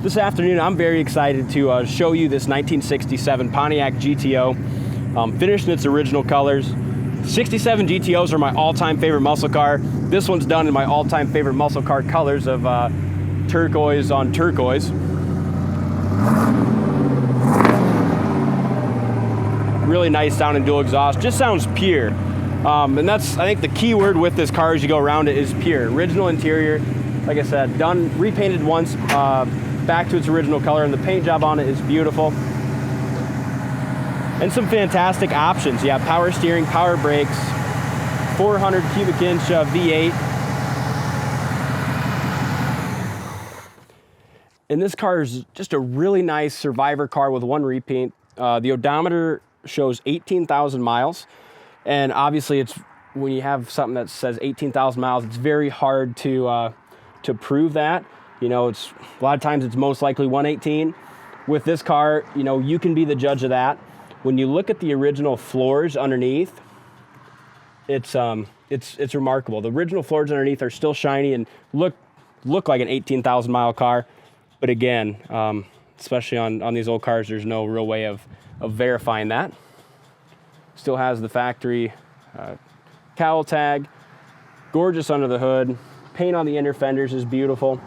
This afternoon, I'm very excited to show you this 1967 Pontiac GTO, finished in its original colors. 67 GTOs are my all-time favorite muscle car. This one's done in my all-time favorite muscle car colors of turquoise on turquoise. Really nice sounding dual exhaust, just sounds pure. And that's, I think, the key word with this car as you go around it is pure. Original interior, like I said, done, repainted once, back to its original color, and the paint job on it is beautiful. And some fantastic options. You have power steering, power brakes, 400 cubic inch V8. And this car is just a really nice survivor car with one repaint. The odometer shows 18,000 miles. And obviously it's, when you have something that says 18,000 miles, it's very hard to prove that. You know, it's a lot of times it's most likely 118. With this car, you know, you can be the judge of that. When you look at the original floors underneath, it's remarkable. The original floors underneath are still shiny and look like an 18,000 mile car. But again, especially on these old cars, there's no real way of verifying that. Still has the factory cowl tag, gorgeous under the hood. Paint on the inner fenders is beautiful.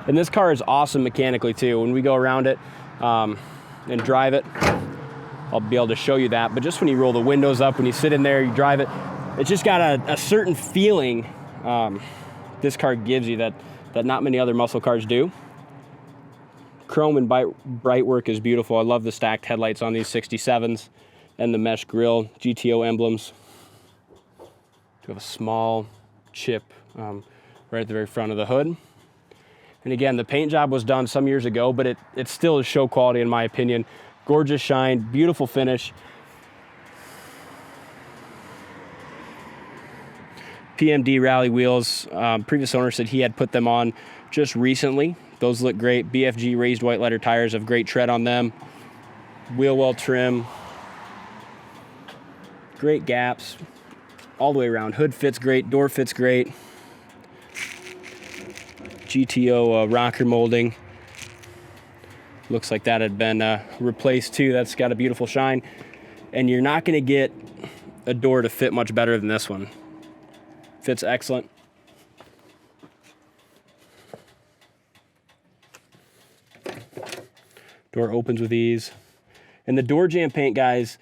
And this car is awesome mechanically too. When we go around it and drive it, I'll be able to show you that. But just when you roll the windows up, when you sit in there, you drive it, it's just got a certain feeling this car gives you that not many other muscle cars do. Chrome and brightwork is beautiful. I love the stacked headlights on these 67s and the mesh grille, GTO emblems. You have a small chip right at the very front of the hood. And again, the paint job was done some years ago, but it still is show quality in my opinion. Gorgeous shine, beautiful finish. PMD rally wheels. Previous owner said he had put them on just recently. Those look great. BFG raised white letter tires have great tread on them. Wheel well trim. Great gaps all the way around. Hood fits great, door fits great. GTO rocker molding. Looks like that had been replaced too. That's got a beautiful shine. And you're not gonna get a door to fit much better than this one. Fits excellent. Door opens with ease. And the door jamb paint, guys,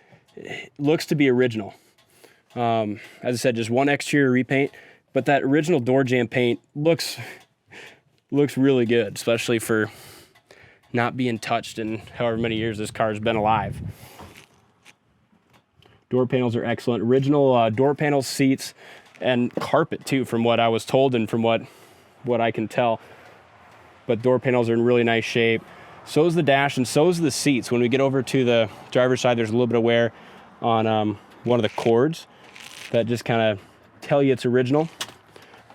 looks to be original. As I said, just one exterior repaint, but that original door jamb paint looks really good, especially for not being touched in however many years this car's been alive. Door panels are excellent. Original door panels, seats, and carpet too, from what I was told and from what I can tell. But door panels are in really nice shape. So is the dash, and so is the seats. When we get over to the driver's side, there's a little bit of wear on one of the cords that just kind of tell you it's original,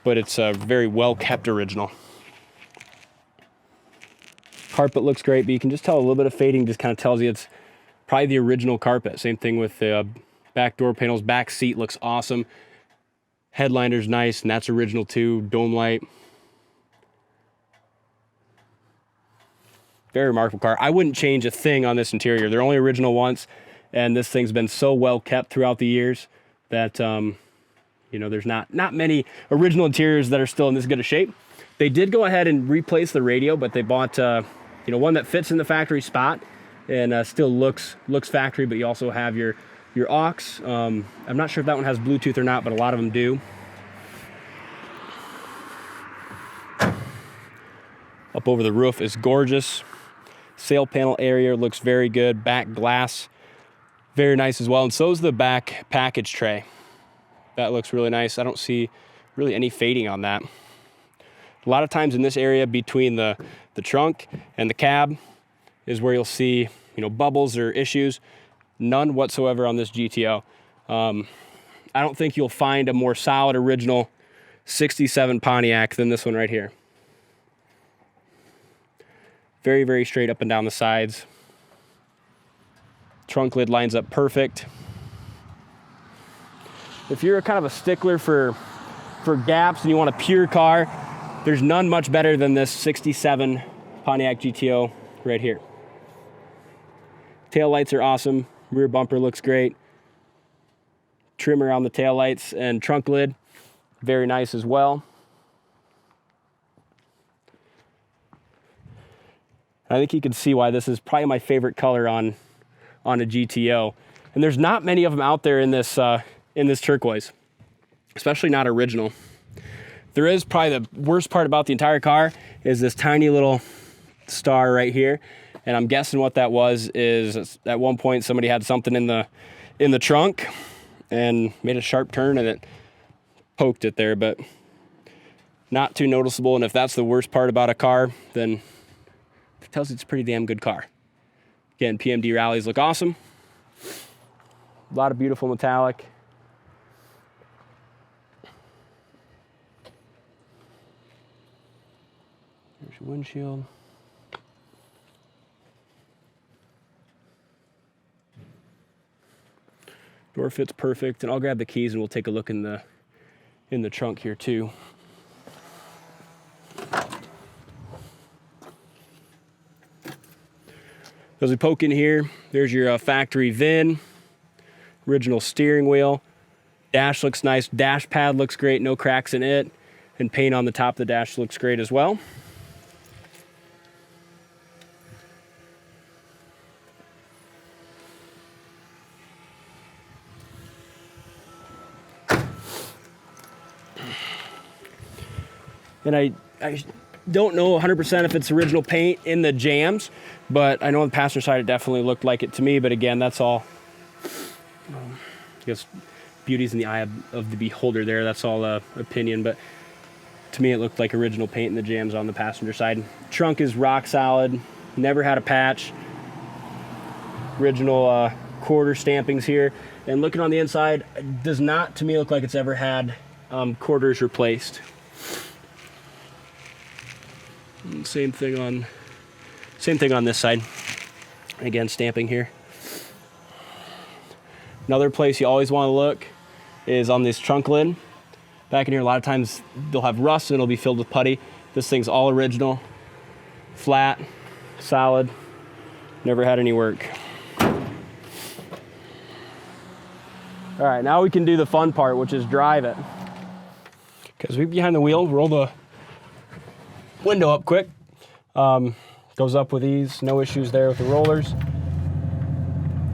but it's a very well-kept original. Carpet looks great, but you can just tell a little bit of fading just kind of tells you it's probably the original carpet. Same thing with the back door panels. Back seat looks awesome. Headliner's nice, and that's original too. Dome light. Very remarkable car. I wouldn't change a thing on this interior. They're only original once, and this thing's been so well kept throughout the years that you know, there's not many original interiors that are still in this good a shape. They did go ahead and replace the radio, but they bought you know, one that fits in the factory spot and still looks factory, but you also have your aux. I'm not sure if that one has Bluetooth or not, but a lot of them do. Up over the roof is gorgeous. Sail panel area looks very good. Back glass, very nice as well. And so is the back package tray. That looks really nice. I don't see really any fading on that. A lot of times in this area between the trunk and the cab is where you'll see, you know, bubbles or issues. None whatsoever on this GTO. I don't think you'll find a more solid original 67 Pontiac than this one right here. Very, very straight up and down the sides. Trunk lid lines up perfect. If you're kind of a stickler for gaps and you want a pure car, there's none much better than this 67 Pontiac GTO right here. Tail lights are awesome. Rear bumper looks great. Trim around the tail lights and trunk lid, very nice as well. I think you can see why this is probably my favorite color on a GTO. And there's not many of them out there in this turquoise, especially not original. There is probably the worst part about the entire car is this tiny little star right here. And I'm guessing what that was is at one point somebody had something in the trunk and made a sharp turn and it poked it there, but not too noticeable. And if that's the worst part about a car, then it tells you it's a pretty damn good car. Again, PMD rallies look awesome. A lot of beautiful metallic. There's your windshield. Door fits perfect, and I'll grab the keys and we'll take a look in the trunk here too. As we poke in here, there's your factory VIN, original steering wheel. Dash looks nice, dash pad looks great, no cracks in it, and paint on the top of the dash looks great as well. And I don't know 100% if it's original paint in the jambs, but I know on the passenger side it definitely looked like it to me. But again, that's all, I guess, beauty's in the eye of the beholder there. That's all opinion, but to me it looked like original paint in the jambs on the passenger side. Trunk is rock solid, never had a patch. Original quarter stampings here. And looking on the inside, it does not to me look like it's ever had quarters replaced. And same thing on this side. Again, stamping here. Another place you always want to look is on this trunk lid. Back in here, a lot of times they'll have rust and it'll be filled with putty. This thing's all original, flat, solid, never had any work. All right, now we can do the fun part, which is drive it. Because we're behind the wheel, roll the window up quick. Goes up with ease, no issues there with the rollers.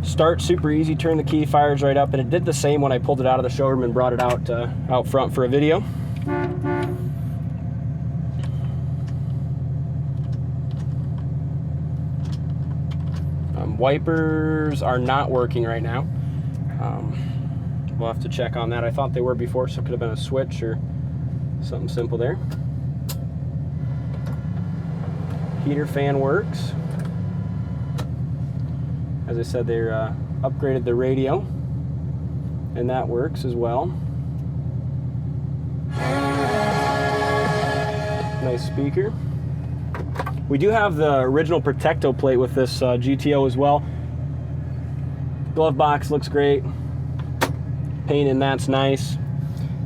Start super easy, turn the key, fires right up, and it did the same when I pulled it out of the showroom and brought it out front for a video. Wipers are not working right now. We'll have to check on that. I thought they were before, so it could have been a switch or something simple there. Heater fan works. As I said, they upgraded the radio, and that works as well. Nice speaker. We do have the original Protecto plate with this GTO as well. Glove box looks great. Paint in that's nice.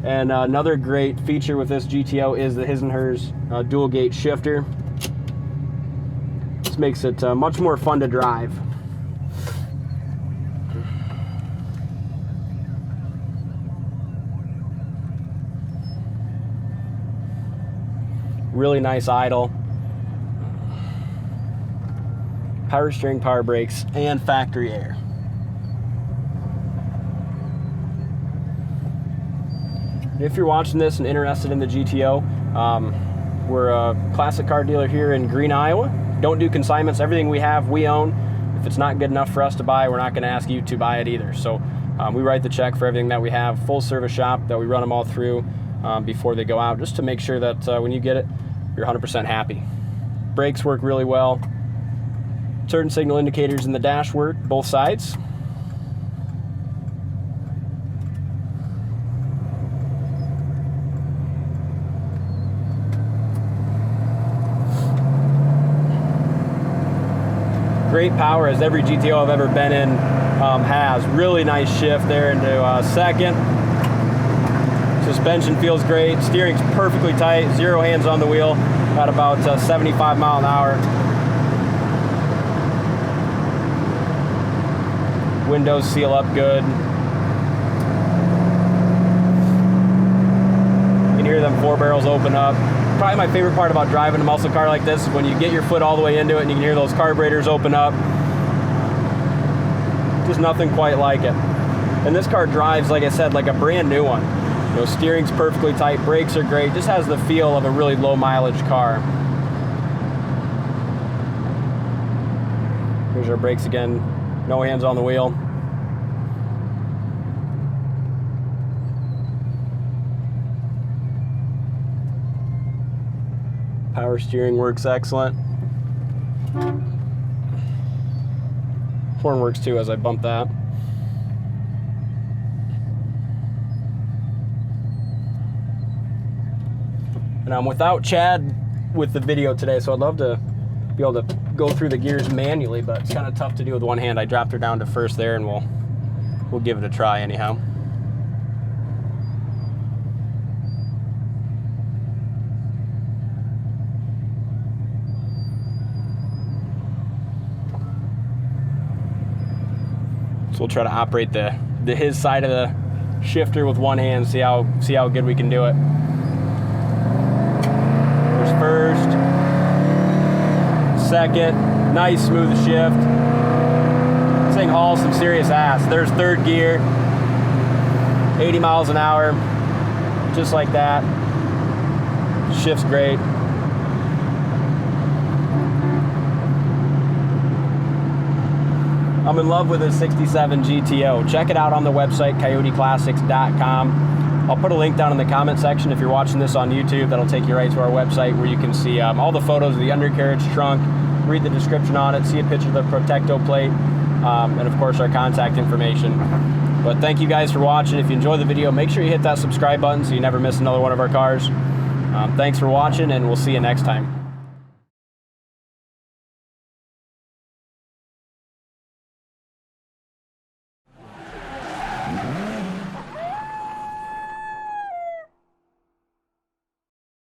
And another great feature with this GTO is the his and hers dual gate shifter. This makes it much more fun to drive. Really nice idle. Power steering, power brakes, and factory air. If you're watching this and interested in the GTO, we're a classic car dealer here in Green, Iowa. Don't do consignments. Everything we have, we own. If it's not good enough for us to buy, we're not going to ask you to buy it either. So we write the check for everything that we have. Full service shop that we run them all through before they go out, just to make sure that when you get it, you're 100% happy. Brakes work really well. Turn signal indicators in the dash work, both sides. Great power, as every GTO I've ever been in has. Really nice shift there into second. Suspension feels great. Steering's perfectly tight. 0 hands on the wheel at about 75 mile an hour. Windows seal up good. You can hear them 4 barrels open up. Probably my favorite part about driving a muscle car like this is when you get your foot all the way into it and you can hear those carburetors open up. Just nothing quite like it. And this car drives, like I said, like a brand new one. You know, steering's perfectly tight, brakes are great, just has the feel of a really low mileage car. Here's our brakes again, no hands on the wheel. Power steering works excellent. Horn works too as I bump that. And I'm without Chad with the video today, so I'd love to be able to go through the gears manually, but it's kind of tough to do with one hand. I dropped her down to first there, and we'll give it a try anyhow. So we'll try to operate his side of the shifter with one hand, see how good we can do it. There's first, second, nice smooth shift. This thing hauls some serious ass. There's third gear, 80 miles an hour, just like that. Shift's great. I'm in love with this 67 GTO. Check it out on the website, coyoteclassics.com. I'll put a link down in the comment section if you're watching this on YouTube. That'll take you right to our website where you can see all the photos of the undercarriage, trunk, read the description on it, see a picture of the Protecto plate, and of course our contact information. But thank you guys for watching. If you enjoyed the video, make sure you hit that subscribe button so you never miss another one of our cars. Thanks for watching, and we'll see you next time.